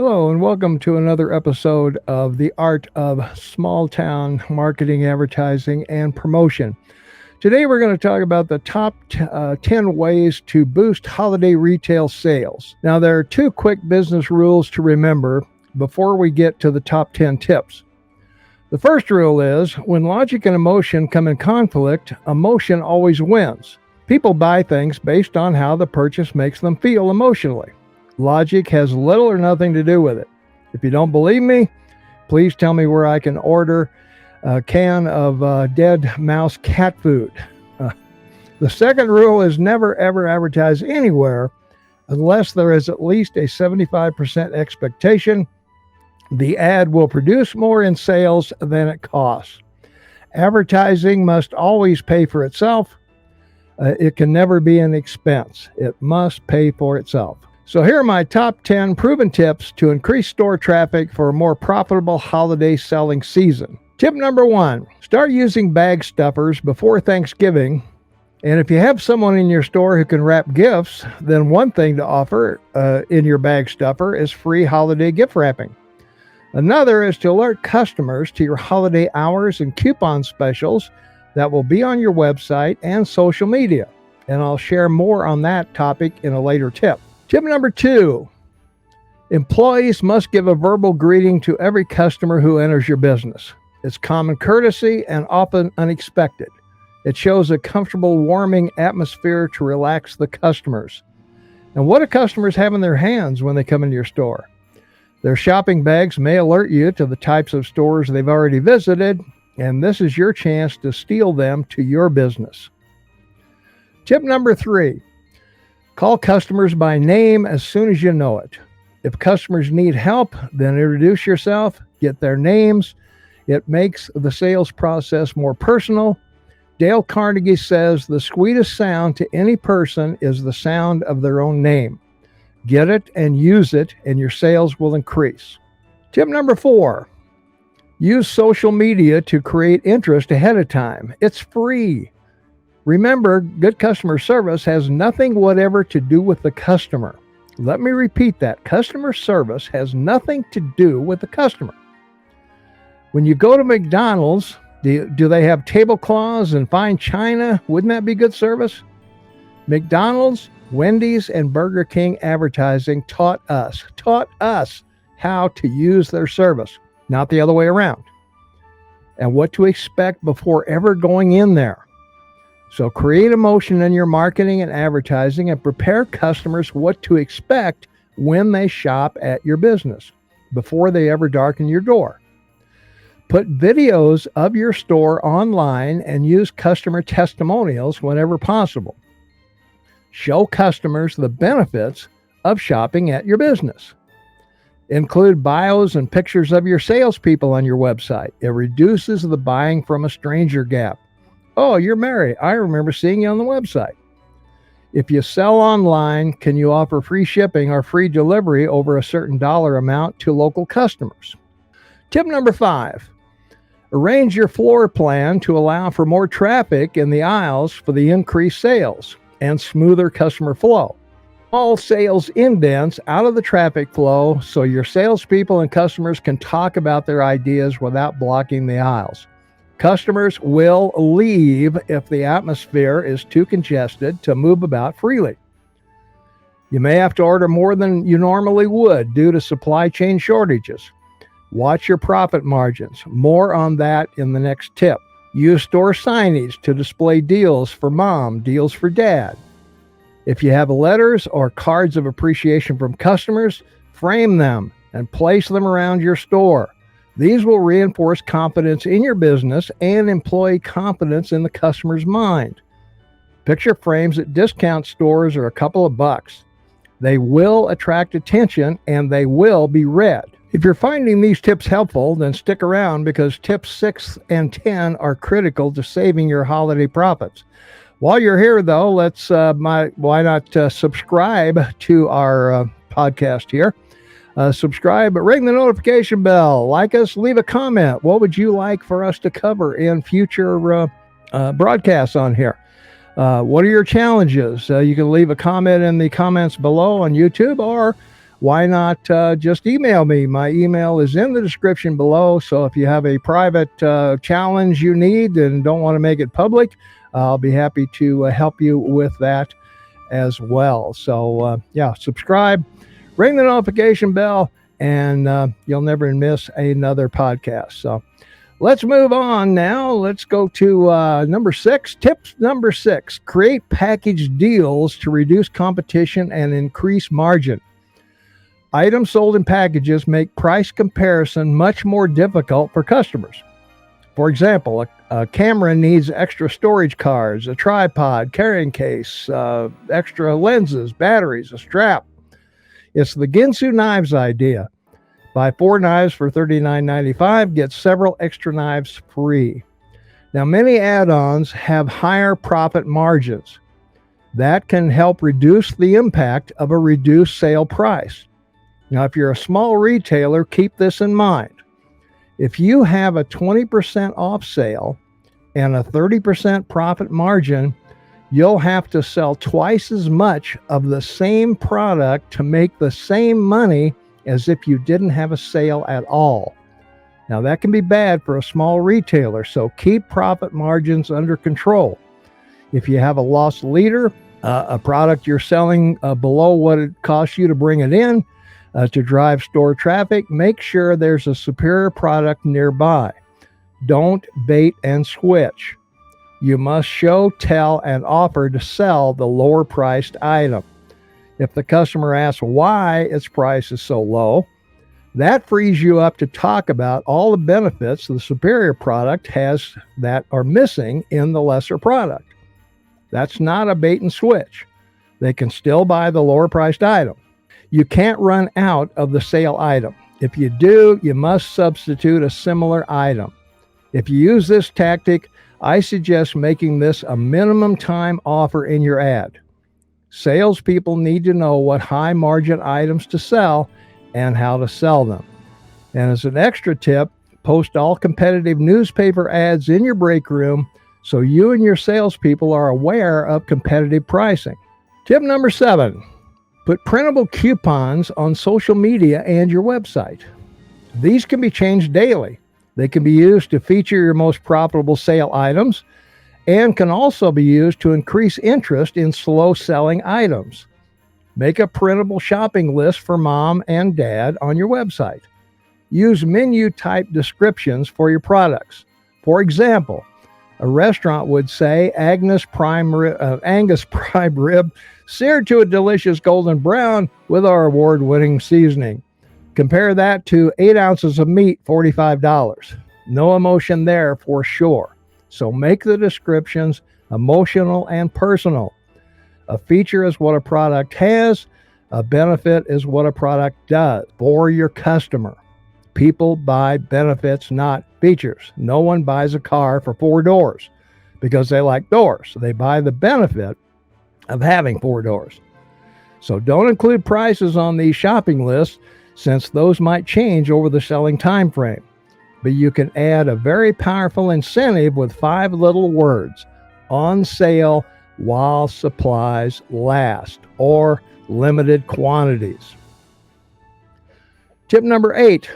Hello, and welcome to another episode of The Art of Small Town Marketing, Advertising, and Promotion. Today, we're going to talk about the top 10 ways to boost holiday retail sales. Now, there are two quick business rules to remember before we get to the top 10 tips. The first rule is when logic and emotion come in conflict, emotion always wins. People buy things based on how the purchase makes them feel emotionally. Logic has little or nothing to do with it. If you don't believe me, please tell me where I can order a can of dead mouse cat food. The second rule is never ever advertise anywhere unless there is at least a 75% expectation the ad will produce more in sales than it costs. Advertising must always pay for itself. It can never be an expense. It must pay for itself. So here are my top 10 proven tips to increase store traffic for a more profitable holiday selling season. Tip number 1, start using bag stuffers before Thanksgiving. And if you have someone in your store who can wrap gifts, then one thing to offer in your bag stuffer is free holiday gift wrapping. Another is to alert customers to your holiday hours and coupon specials that will be on your website and social media. And I'll share more on that topic in a later tip. Tip number 2, employees must give a verbal greeting to every customer who enters your business. It's common courtesy and often unexpected. It shows a comfortable, warming atmosphere to relax the customers. And what do customers have in their hands when they come into your store? Their shopping bags may alert you to the types of stores they've already visited, and this is your chance to steal them to your business. Tip number 3, call customers by name as soon as you know it. If customers need help, then introduce yourself, get their names. It makes the sales process more personal. Dale Carnegie says the sweetest sound to any person is the sound of their own name. Get it and use it, and your sales will increase. Tip number 4, use social media to create interest ahead of time. It's free. Remember, good customer service has nothing whatever to do with the customer. Let me repeat that. Customer service has nothing to do with the customer. When you go to McDonald's, do they have tablecloths and fine china? Wouldn't that be good service? McDonald's, Wendy's, and Burger King advertising taught us how to use their service, not the other way around, and what to expect before ever going in there. So create emotion in your marketing and advertising and prepare customers what to expect when they shop at your business before they ever darken your door. Put videos of your store online and use customer testimonials whenever possible. Show customers the benefits of shopping at your business. Include bios and pictures of your salespeople on your website. It reduces the buying from a stranger gap. Oh, you're Mary. I remember seeing you on the website. If you sell online, can you offer free shipping or free delivery over a certain dollar amount to local customers? Tip number 5, arrange your floor plan to allow for more traffic in the aisles for the increased sales and smoother customer flow. All sales indents out of the traffic flow so your salespeople and customers can talk about their ideas without blocking the aisles. Customers will leave if the atmosphere is too congested to move about freely. You may have to order more than you normally would due to supply chain shortages. Watch your profit margins. More on that in the next tip. Use store signage to display deals for mom, deals for dad. If you have letters or cards of appreciation from customers, frame them and place them around your store. These will reinforce confidence in your business and employee confidence in the customer's mind. Picture frames at discount stores are a couple of bucks. They will attract attention and they will be read. If you're finding these tips helpful, then stick around because tips 6 and 10 are critical to saving your holiday profits. While you're here, though, why not subscribe to our podcast here? Subscribe, ring the notification bell, like us, leave a comment. What would you like for us to cover in future broadcasts on here? What are your challenges? You can leave a comment in the comments below on YouTube or why not just email me? My email is in the description below. So if you have a private challenge you need and don't want to make it public, I'll be happy to help you with that as well. So yeah, subscribe, ring the notification bell, and you'll never miss another podcast. So let's move on now. Let's go to number 6. Tips number 6, create package deals to reduce competition and increase margin. Items sold in packages make price comparison much more difficult for customers. For example, a camera needs extra storage cards, a tripod, carrying case, extra lenses, batteries, a strap. It's the Ginsu knives idea. Buy 4 knives for $39.95, get several extra knives free. Now, many add-ons have higher profit margins. That can help reduce the impact of a reduced sale price. Now, if you're a small retailer, keep this in mind. If you have a 20% off sale and a 30% profit margin, you'll have to sell twice as much of the same product to make the same money as if you didn't have a sale at all. Now, that can be bad for a small retailer, so keep profit margins under control. If you have a loss leader, a product you're selling below what it costs you to bring it in, to drive store traffic, make sure there's a superior product nearby. Don't bait and switch. You must show, tell, and offer to sell the lower priced item. If the customer asks why its price is so low, that frees you up to talk about all the benefits the superior product has that are missing in the lesser product. That's not a bait and switch. They can still buy the lower priced item. You can't run out of the sale item. If you do, you must substitute a similar item. If you use this tactic, I suggest making this a minimum time offer in your ad. Salespeople need to know what high margin items to sell and how to sell them. And as an extra tip, post all competitive newspaper ads in your break room so you and your salespeople are aware of competitive pricing. Tip number 7. Put printable coupons on social media and your website. These can be changed daily. They can be used to feature your most profitable sale items and can also be used to increase interest in slow-selling items. Make a printable shopping list for mom and dad on your website. Use menu-type descriptions for your products. For example, a restaurant would say Angus prime rib seared to a delicious golden brown with our award-winning seasoning. Compare that to 8 ounces of meat, $45. No emotion there for sure. So make the descriptions emotional and personal. A feature is what a product has. A benefit is what a product does for your customer. People buy benefits, not features. No one buys a car for 4 doors because they like doors. They buy the benefit of having 4 doors. So don't include prices on these shopping lists since those might change over the selling time frame. But you can add a very powerful incentive with 5 little words: on sale while supplies last, or limited quantities. Tip number 8,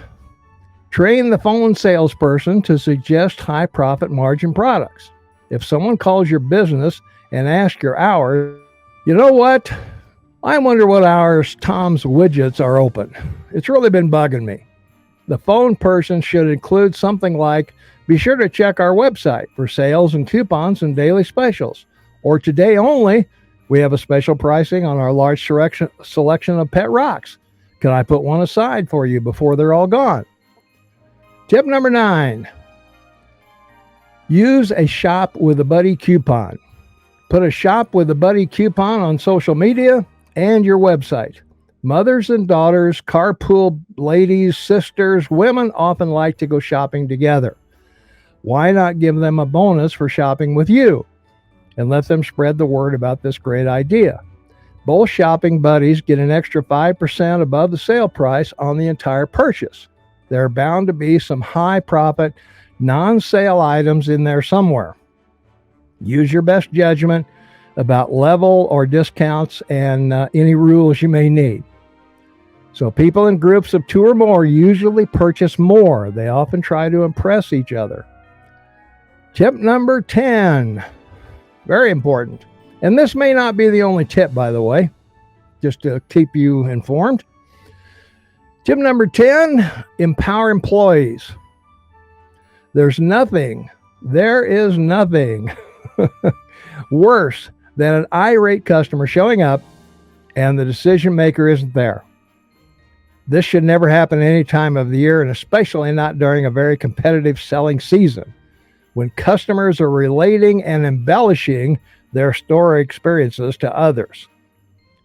train the phone salesperson to suggest high profit margin products. If someone calls your business and asks your hours, you know what? I wonder what hours Tom's Widgets are open. It's really been bugging me. The phone person should include something like, be sure to check our website for sales and coupons and daily specials. Or today only, we have a special pricing on our large selection of pet rocks. Can I put one aside for you before they're all gone? Tip number 9, use a shop with a buddy coupon. Put a shop with a buddy coupon on social media and your website. Mothers and daughters, carpool ladies, sisters, women often like to go shopping together. Why not give them a bonus for shopping with you and let them spread the word about this great idea? Both shopping buddies get an extra 5% above the sale price on the entire purchase. There are bound to be some high profit, non-sale items in there somewhere. Use your best judgment about level or discounts and any rules you may need. So people in groups of 2 or more usually purchase more. They often try to impress each other. Tip number 10, very important. And this may not be the only tip, by the way, just to keep you informed. Tip number 10, empower employees. There is nothing worse than an irate customer showing up and the decision maker isn't there. This should never happen any time of the year, and especially not during a very competitive selling season, when customers are relating and embellishing their store experiences to others.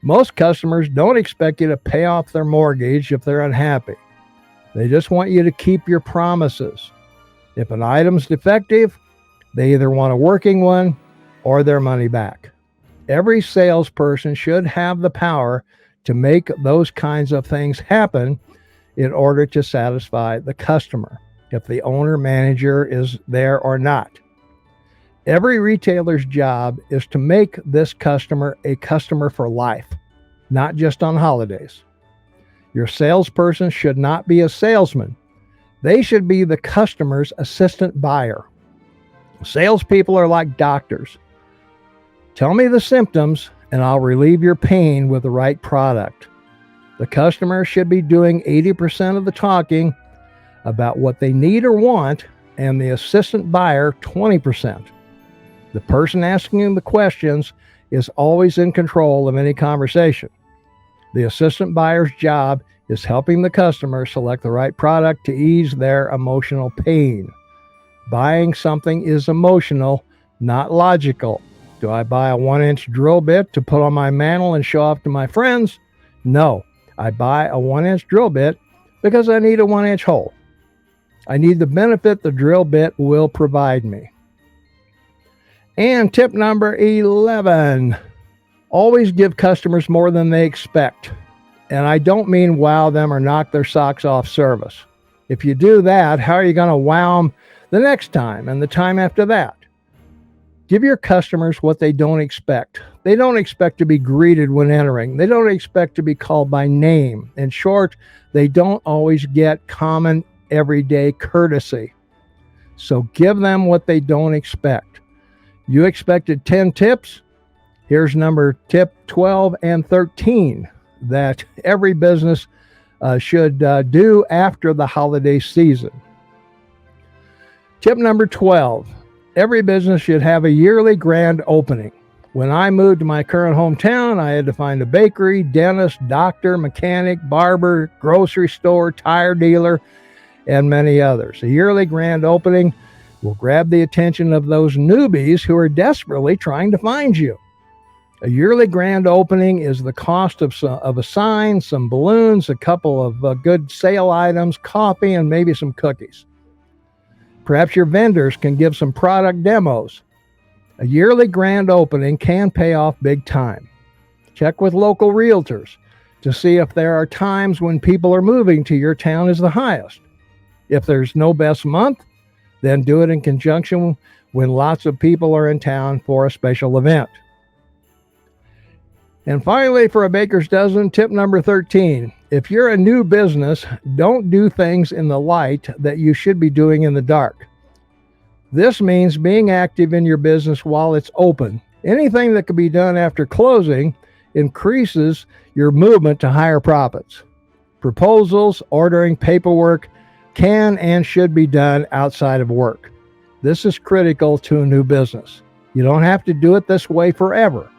Most customers don't expect you to pay off their mortgage if they're unhappy. They just want you to keep your promises. If an item's defective, they either want a working one or their money back. Every salesperson should have the power to make those kinds of things happen in order to satisfy the customer, if the owner manager is there or not. Every retailer's job is to make this customer a customer for life, not just on holidays. Your salesperson should not be a salesman. They should be the customer's assistant buyer. Salespeople are like doctors. Tell me the symptoms and I'll relieve your pain with the right product. The customer should be doing 80% of the talking about what they need or want, and the assistant buyer 20%. The person asking the questions is always in control of any conversation. The assistant buyer's job is helping the customer select the right product to ease their emotional pain. Buying something is emotional, not logical. Do I buy a 1-inch drill bit to put on my mantle and show off to my friends? No, I buy a 1-inch drill bit because I need a 1-inch hole. I need the benefit the drill bit will provide me. And tip number 11, always give customers more than they expect. And I don't mean wow them or knock their socks off service. If you do that, how are you going to wow them the next time and the time after that? Give your customers what they don't expect. They don't expect to be greeted when entering. They don't expect to be called by name. In short, they don't always get common everyday courtesy. So give them what they don't expect. You expected 10 tips? Here's tip 12 and 13 that every business should do after the holiday season. Tip number 12. Every business should have a yearly grand opening. When I moved to my current hometown, I had to find a bakery, dentist, doctor, mechanic, barber, grocery store, tire dealer, and many others. A yearly grand opening will grab the attention of those newbies who are desperately trying to find you. A yearly grand opening is the cost of a sign, some balloons, a couple of good sale items, coffee, and maybe some cookies. Perhaps your vendors can give some product demos. A yearly grand opening can pay off big time. Check with local realtors to see if there are times when people are moving to your town is the highest. If there's no best month, then do it in conjunction when lots of people are in town for a special event. And finally, for a baker's dozen, tip number 13. If you're a new business, don't do things in the light that you should be doing in the dark. This means being active in your business while it's open. Anything that can be done after closing increases your movement to higher profits. Proposals, ordering, paperwork can and should be done outside of work. This is critical to a new business. You don't have to do it this way forever,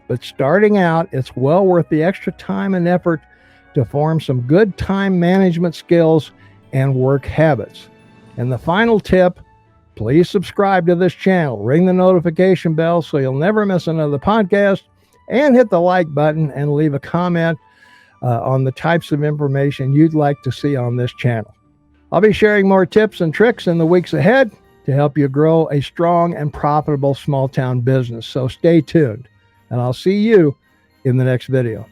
but starting out, it's well worth the extra time and effort to form some good time management skills and work habits. And the final tip, please subscribe to this channel, ring the notification bell so you'll never miss another podcast, and hit the like button and leave a comment on the types of information you'd like to see on this channel. I'll be sharing more tips and tricks in the weeks ahead to help you grow a strong and profitable small town business. So stay tuned, and I'll see you in the next video.